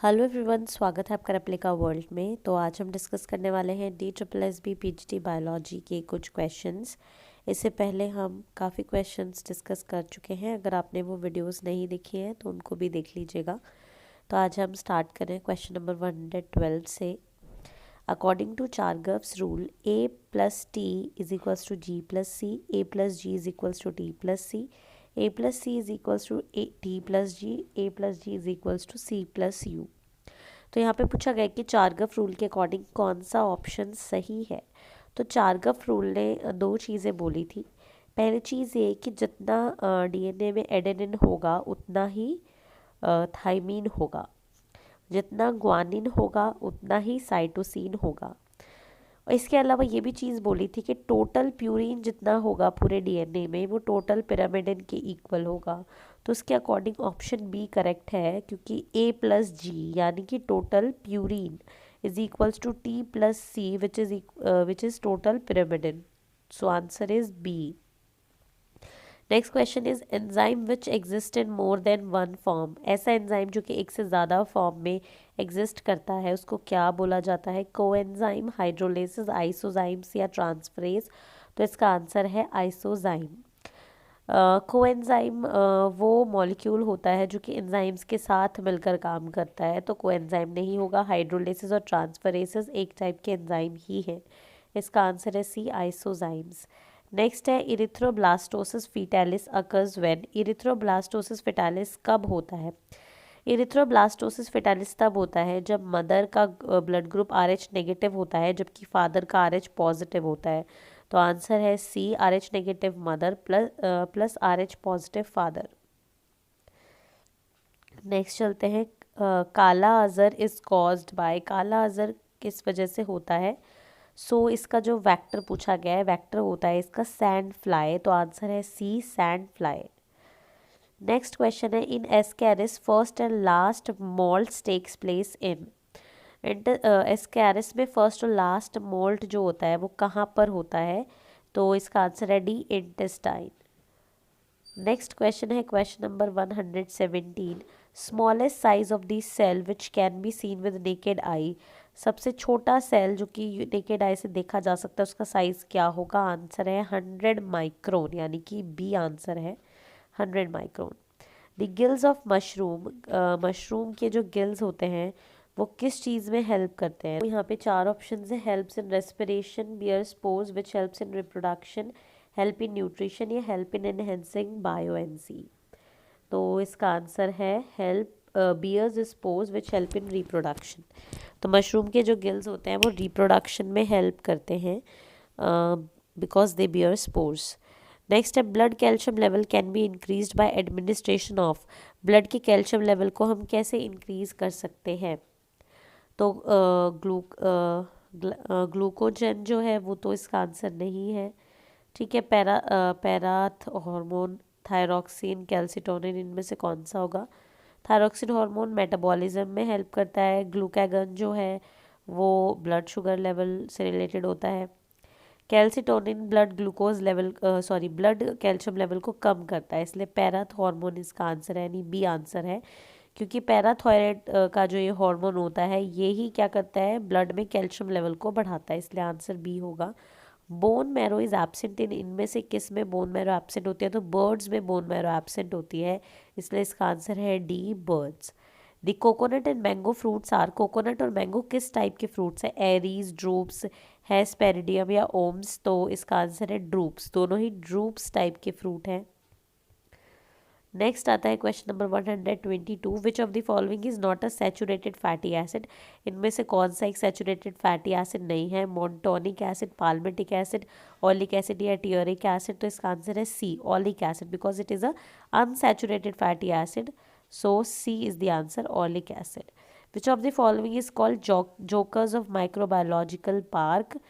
Hello everyone, स्वागत है आपका रेप्लिका वर्ल्ड में। तो आज हम डिस्कस करने वाले हैं DSSB PhD बायोलॉजी के कुछ क्वेश्चंस। इससे पहले हम काफ़ी क्वेश्चंस डिस्कस कर चुके हैं। अगर आपने वो वीडियोस नहीं देखी हैं तो उनको भी देख लीजिएगा। तो आज हम स्टार्ट करें क्वेश्चन नंबर 112 से। According to Chargaff's rule, A plus T is equals to G plus C, A plus G is equals to T plus C, A plus C is equals to T plus G, A plus G is equals to C plus U। तो यहाँ पे पूछा गया कि चारगर्व rule के according कौन सा option सही है। तो चारगर्व रूल ने दो चीज़ें बोली थी। पहली चीज़ ये कि जितना DNA में एडेनिन होगा उतना ही थाइमीन होगा, जितना ग्वानिन होगा उतना ही साइटोसिन होगा। और इसके अलावा ये भी चीज़ बोली थी कि टोटल प्यूरिन जितना होगा पूरे DNA में वो टोटल पिरामिडिन के इक्वल होगा। तो उसके अकॉर्डिंग ऑप्शन बी करेक्ट है, क्योंकि A प्लस जी यानी कि total purine is equals to T plus C which is total pyrimidine. So answer is B. Next question is enzyme which exist in more than one form. ऐसा enzyme जो कि एक से ज़्यादा form में exist करता है उसको क्या बोला जाता है? कोएंजाइम, हाइड्रोलेसिस, आइसोजाइम्स या ट्रांसफरेज। तो इसका आंसर है आइसोजाइम। कोएंजाइम वो मॉलिक्यूल होता है जो कि एंजाइम्स के साथ मिलकर काम करता है, तो कोएंजाइम नहीं होगा। हाइड्रोलेसिस और ट्रांसफरेसेस एक टाइप के एंजाइम ही है। इसका आंसर है सी, आइसोजाइम्स। नेक्स्ट है erythroblastosis fetalis occurs when. Erythroblastosis fetalis कब होता है? इरिथ्रोब्लास्टोसिस फीटालिस तब होता है जब मदर का ब्लड ग्रुप RH नेगेटिव होता है जबकि फादर का RH पॉजिटिव होता है। तो आंसर है सी, RH negative mother plus RH positive father. Next चलते हैं, काला अजर इज कॉज्ड बाय। काला अजर किस वजह से होता है? इसका जो वेक्टर पूछा गया है, वेक्टर होता है इसका सैंड फ्लाई। तो आंसर है C, sand fly. Next question है, in Ascaris first and last molt takes place in. Ascaris में फर्स्ट और लास्ट मोल्ट जो होता है वो कहाँ पर होता है? तो इसका आंसर है डी, इंटेस्टाइन। नेक्स्ट क्वेश्चन है question number 117। Smallest size of the cell which can be seen with naked eye. सबसे छोटा सेल जो कि नेकेड आई से देखा जा सकता है उसका साइज क्या होगा? आंसर है 100 माइक्रोन, यानी कि बी आंसर है 100 micron. The gills of mushroom, mushroom के जो गिल्स होते हैं वो किस चीज़ में हेल्प करते हैं? तो यहाँ पे चार ऑप्शन है, helps in respiration, bear spores which helps in reproduction, help in nutrition या हेल्प इन एनहेंसिंग बायोएनसी। तो इसका आंसर है help, bears spores which help in reproduction. तो मशरूम के जो गिल्स होते हैं वो रिप्रोडक्शन में हेल्प करते हैं because they bear spores. Next है, blood calcium level can be increased by administration of. Blood के कैल्शियम लेवल को हम कैसे इंक्रीज कर सकते हैं? तो ग्लूकोजन जो है वो तो इसका आंसर नहीं है। ठीक है, पैराथ हार्मोन, थायरॉक्सिन, कैल्सिटोनिन, इनमें से कौन सा होगा? थायरॉक्सिन हार्मोन मेटाबॉलिज्म में हेल्प करता है। ग्लूकागन जो है वो ब्लड शुगर लेवल से रिलेटेड होता है। Calcitonin blood glucose level blood calcium level को कम करता है, इसलिए पैराथ हार्मोन इसका आंसर है, यानी बी आंसर है। क्योंकि पैराथायराइड का जो ये हार्मोन होता है ये ही क्या करता है, ब्लड में कैल्शियम लेवल को बढ़ाता है, इसलिए आंसर बी होगा। Bone marrow is absent in. इनमें से किस में बोन मैरो एब्सेंट होती है? तो बर्ड्स में बोन मैरो एब्सेंट होती है, इसलिए इसका आंसर है D, birds. The coconut and mango fruits are. Coconut और मैंगो किस टाइप के फ्रूट्स है? एरीज, ड्रूप्स, हेस्पेरिडियम या ओम्स। तो इसका आंसर है ड्रूप्स, दोनों ही ड्रूप्स टाइप के फ्रूट हैं। नेक्स्ट आता है question number 122। Which of the following is not a saturated fatty acid. इनमें से कौन सा एक सैचुरेटेड फैटी एसिड नहीं है? Montanic acid, palmitic acid, oleic acid या टियरिक एसिड। तो इसका आंसर है C, oleic acid, because it is a unsaturated fatty acid. So C is the answer, oleic acid. Which of the following is called jokers of microbiological park.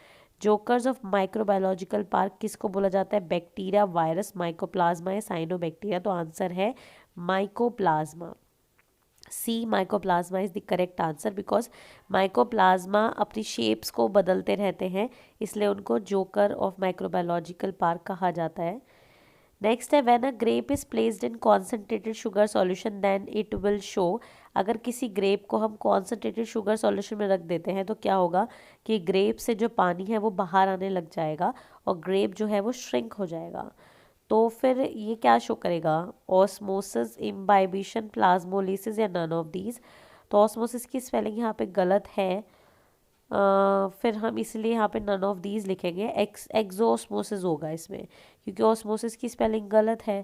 Jokers of microbiological park किसको बोला जाता है? Bacteria, virus, mycoplasma या cyanobacteria. तो answer है mycoplasma, C, mycoplasma is the correct answer, because mycoplasma अपनी shapes को बदलते रहते हैं, इसलिए उनको जोकर ऑफ माइक्रोबायोलॉजिकल पार्क कहा जाता है। नेक्स्ट है, when a grape is placed in concentrated sugar solution then it will show. अगर किसी ग्रेप को हम कॉन्सेंट्रेटेड शुगर सॉल्यूशन में रख देते हैं तो क्या होगा कि ग्रेप से जो पानी है वो बाहर आने लग जाएगा और ग्रेप जो है वो श्रिंक हो जाएगा। तो फिर ये क्या शो करेगा, ऑस्मोसिस, इम्बाइबिशन, प्लाज्मोलिसिस या नन ऑफ दीज। तो ऑस्मोसिस की स्पेलिंग यहाँ पे गलत है, फिर हम इसलिए यहाँ पे नन ऑफ दीज लिखेंगे, एक्सोस्मोसिस होगा इसमें क्योंकि ऑस्मोसिस की स्पेलिंग गलत है।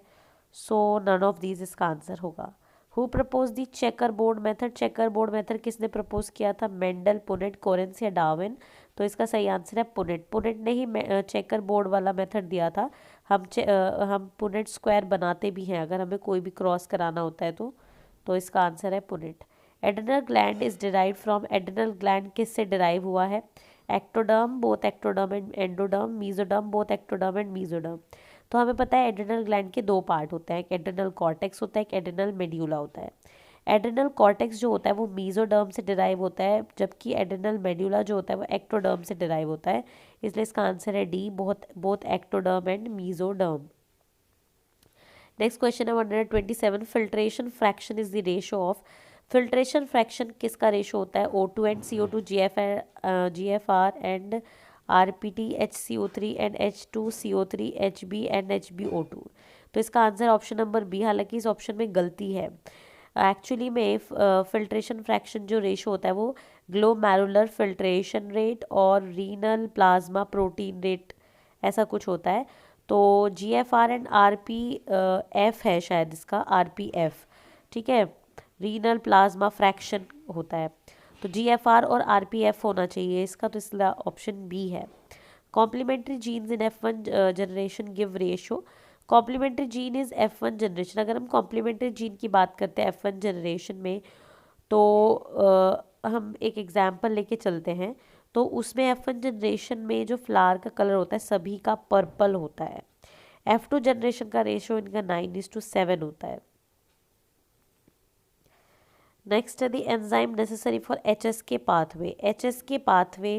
सो नन ऑफ दीज इसका आंसर होगा। Who propose the checker board method, checker board method किसने प्रपोज किया था, मेंडल, पुनेट, कोरेंस या डार्विन। तो इसका सही आंसर है पुनेट। पुनेट ने ही चेकर बोर्ड वाला मेथड दिया था। हम पुनेट स्क्वायर बनाते भी हैं अगर हमें कोई भी क्रॉस कराना होता है तो इसका आंसर है Punnett. Adrenal gland is derive from, adrenal gland किससे डिराइव हुआ है, ectoderm, both ectoderm and endoderm, mesoderm, both ectoderm and mesoderm. तो हमें पता है एड्रिनल ग्लैंड के दो पार्ट होते हैं, एक एड्रिनल कॉर्टेक्स होता है, एक एड्रिनल मेड्यूला होता है। एड्रिनल कॉर्टेक्स जो होता है वो मीजोडर्म से डिराइव होता है, जबकि एड्रिनल मेड्यूला जो होता है वो एक्टोडर्म से डिराइव होता है, इसलिए इसका आंसर है D, both ectoderm and mesoderm. Next question है 127, filtration fraction is the ratio of, filtration fraction किसका रेशो होता है, O2 and CO2, GFR and RPT, HCO3 and H2CO3, HB and HbO2। तो इसका आंसर ऑप्शन नंबर बी, हालांकि इस option में गलती है। एक्चुअली में फिल्ट्रेशन फ्रैक्शन जो रेशो होता है वो ग्लोमेरुलर फिल्ट्रेशन रेट और रीनल प्लाज्मा प्रोटीन रेट ऐसा कुछ होता है। तो GFR एंड RPF है शायद इसका, RPF, ठीक है, रीनल प्लाज्मा फ्रैक्शन होता है। तो GFR और RPF होना चाहिए इसका, तो इसका ऑप्शन बी है। Complementary genes in F1 generation give ratio, complementary gene is F1 generation. अगर हम कॉम्प्लीमेंट्री जीन की बात करते हैं F1 जनरेशन में तो हम एक एग्जाम्पल लेके चलते हैं। तो उसमें F1 जनरेशन में जो फ्लावर का कलर होता है सभी का पर्पल होता है। F2 जनरेशन का रेशो इनका 9:7 होता है। नेक्स्ट है the enzyme necessary for HSK pathway, HSK pathway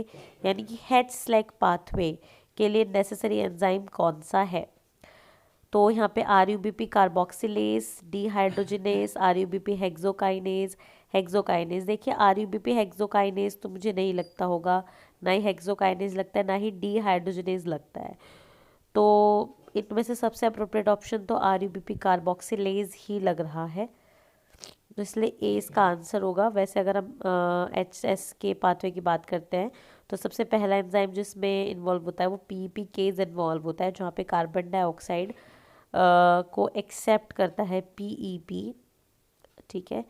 यानी कि H-SLAC पाथवे के लिए नेसेसरी एंजाइम कौन सा है। तो यहाँ पे RUBP carboxylase, dehydrogenase, RUBP hexokinase, hexokinase. देखिए RUBP हेक्सोकाइनेज तो मुझे नहीं लगता होगा, ना ही हेक्सोकाइनेज लगता है, ना ही डिहाइड्रोजिनेज लगता है। तो इनमें से सबसे अप्रोप्रिएट ऑप्शन तो RUBP कार्बोक्सिलेज ही लग रहा है, तो इसलिए ए इसका आंसर होगा। वैसे अगर हम HSK पाथवे की बात करते हैं तो सबसे पहला एंजाइम जिसमें इन्वॉल्व होता है वो PEPKase इन्वॉल्व होता है, जहाँ पे कार्बन डाइऑक्साइड को एक्सेप्ट करता है PEP, ठीक है।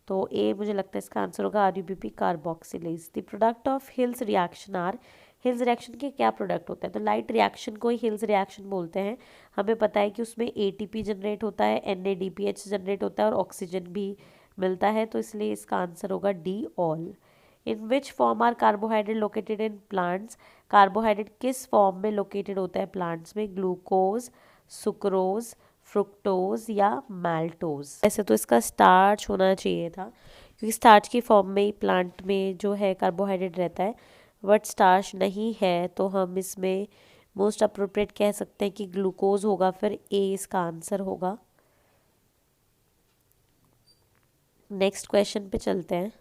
तो ए मुझे लगता है इसका आंसर होगा RUBP carboxylase. The product of Hill's reaction are, Hill's reaction के क्या प्रोडक्ट होते हैं, तो लाइट रिएक्शन को ही हिल्स रिएक्शन बोलते हैं। हमें पता है कि उसमें ATP जनरेट होता है, NADPH जनरेट होता है और ऑक्सीजन भी मिलता है, तो इसलिए इसका आंसर होगा D, all. In which form are carbohydrate located in plants, carbohydrate किस फॉर्म में लोकेटेड होता है प्लांट्स में, ग्लूकोज, सुक्रोज, फ्रुक्टोज या मैल्टोज। ऐसे तो इसका स्टार्च होना चाहिए था क्योंकि स्टार्च की फॉर्म में ही प्लांट में जो है कार्बोहाइड्रेट रहता है, बट स्टार्च नहीं है, तो हम इसमें मोस्ट अप्रोप्रिएट कह सकते हैं कि ग्लूकोज होगा, फिर ए इसका आंसर होगा। नेक्स्ट क्वेश्चन पे चलते हैं।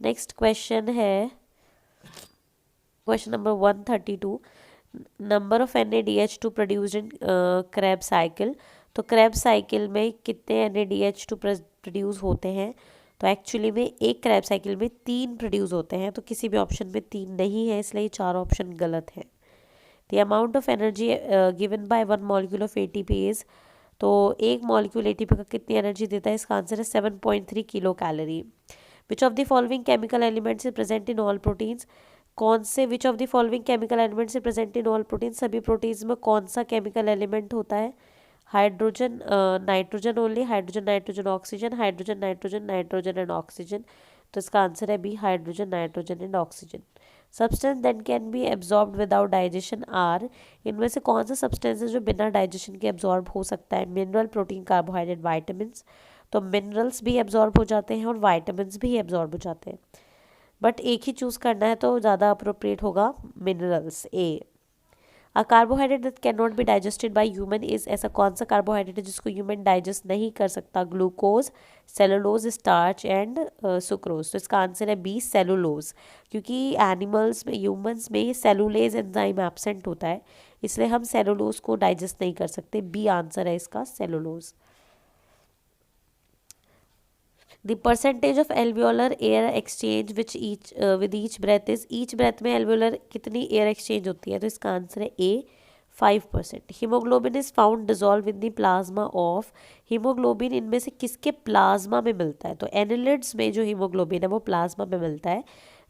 नेक्स्ट क्वेश्चन है question number 132, number of NADH2 produced in Krebs cycle. तो क्रैब साइकिल में कितने NADH2 प्रोड्यूस होते हैं, तो एक्चुअली में एक क्रैब साइकिल में 3 प्रोड्यूस होते हैं, तो किसी भी ऑप्शन में 3 नहीं है, इसलिए 4 ऑप्शन गलत है। The amount of energy given by 1 molecule of ATP is, तो एक मॉलिक्यूल ATP का कितनी एनर्जी देता है, इसका आंसर है 7.3 kilo calorie. Which of the following chemical elements is present in all proteins, कौन से which of the following chemical elements is present in all proteins, सभी प्रोटीन्स में कौन सा केमिकल एलिमेंट होता है, hydrogen nitrogen only, hydrogen nitrogen oxygen, hydrogen nitrogen nitrogen and oxygen. तो इसका आंसर है B, hydrogen nitrogen and oxygen. Substance that can be absorbed without digestion are, इनमें से कौन सा सब्सटेंस है जो बिना डाइजेशन के एब्जॉर्ब हो सकता है, मिनरल, प्रोटीन, कार्बोहाइड्रेट, वाइटामिन्स। तो मिनरल्स भी एब्जॉर्ब हो जाते हैं और वाइटामिन्स भी एब्जॉर्ब हो जाते हैं, बट एक ही चूज़ करना है तो ज़्यादा अप्रोप्रिएट होगा minerals, A. A carbohydrate that can not be digested by human is, ऐसा कौन सा कार्बोहाइड्रेट है जिसको ह्यूमन डाइजेस्ट नहीं कर सकता? Glucose, cellulose, starch and sucrose. तो इसका आंसर है बी, सेलुलोज, क्योंकि एनिमल्स में, ह्यूमंस में सेलुलेज एंजाइम एब्सेंट होता है, इसलिए हम सेलुलोज को डाइजेस्ट नहीं कर सकते। बी आंसर है इसका, cellulose. The percentage of alveolar air exchange which each with each breath is, each breath में alveolar कितनी air exchange होती है? तो इसका आंसर है A, 5%। Haemoglobin is found dissolve in the plasma of, haemoglobin इनमें से किसके प्लाज्मा में मिलता है? तो एनिलिड्स में जो हीमोग्लोबिन है वो प्लाज्मा में मिलता है,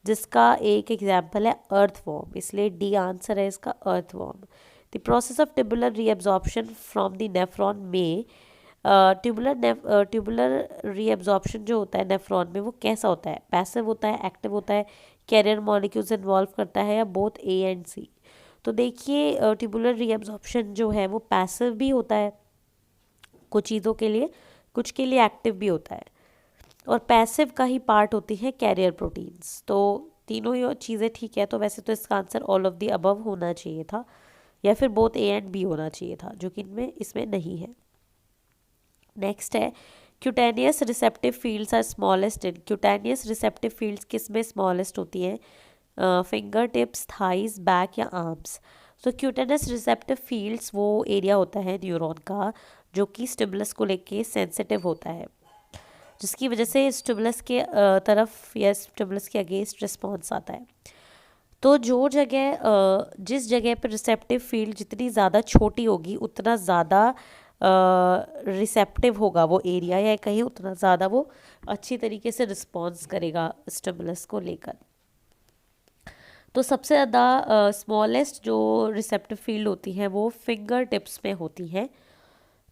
जिसका एक एग्जाम्पल है अर्थवॉर्म, इसलिए डी आंसर है इसका, earthworm. The process of tubular reabsorption from the nephron में, ट्यूबुलर रीअब्जॉर्प्शन जो होता है नेफ्रॉन में वो कैसा होता है? पैसिव होता है, एक्टिव होता है, कैरियर मॉलिक्यूल्स इन्वॉल्व करता है, या बोथ ए एंड सी? तो देखिए ट्यूबुलर रीअब्जॉर्प्शन जो है वो पैसिव भी होता है कुछ चीज़ों के लिए, कुछ के लिए एक्टिव भी होता है, और पैसिव का ही पार्ट होती है कैरियर प्रोटीन्स। तो तीनों ही चीज़ें ठीक है, तो वैसे तो इसका answer all of the above होना चाहिए था, या फिर बोथ ए एंड बी होना चाहिए था, जो कि इनमें इसमें नहीं है। नेक्स्ट है cutaneous receptive fields are smallest in, cutaneous receptive fields किस में स्मॉलेस्ट होती हैं? फिंगर टिप्स, थाइज, बैक या आर्म्स? तो क्यूटेनियस रिसेप्टिव फील्ड्स वो एरिया होता है न्यूरॉन का जो कि स्टिमुलस को लेके सेंसिटिव होता है, जिसकी वजह से स्टिमुलस के तरफ या स्टिमुलस के अगेंस्ट रिस्पॉन्स आता है। तो जो जगह जिस जगह पर रिसेप्टिव फील्ड जितनी ज़्यादा छोटी होगी उतना ज़्यादा रिसेप्टिव होगा वो एरिया, या कहीं उतना ज़्यादा वो अच्छी तरीके से रिस्पॉन्स करेगा स्टिमुलस को लेकर। तो सबसे ज़्यादा स्मॉलेस्ट जो रिसेप्टिव फील्ड होती है वो फिंगर टिप्स में होती है,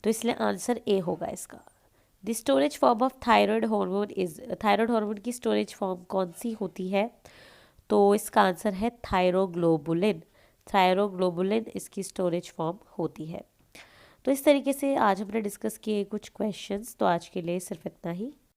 तो इसलिए आंसर ए होगा इसका। The storage form of thyroid hormone is, thyroid hormone की स्टोरेज फॉर्म कौन सी होती है? तो इसका आंसर है थायरोग्लोबुलिन, थायरोग्लोबुलिन इसकी स्टोरेज फॉर्म होती है। तो इस तरीके से आज हमने डिस्कस किए कुछ क्वेश्चंस, तो आज के लिए सिर्फ इतना ही।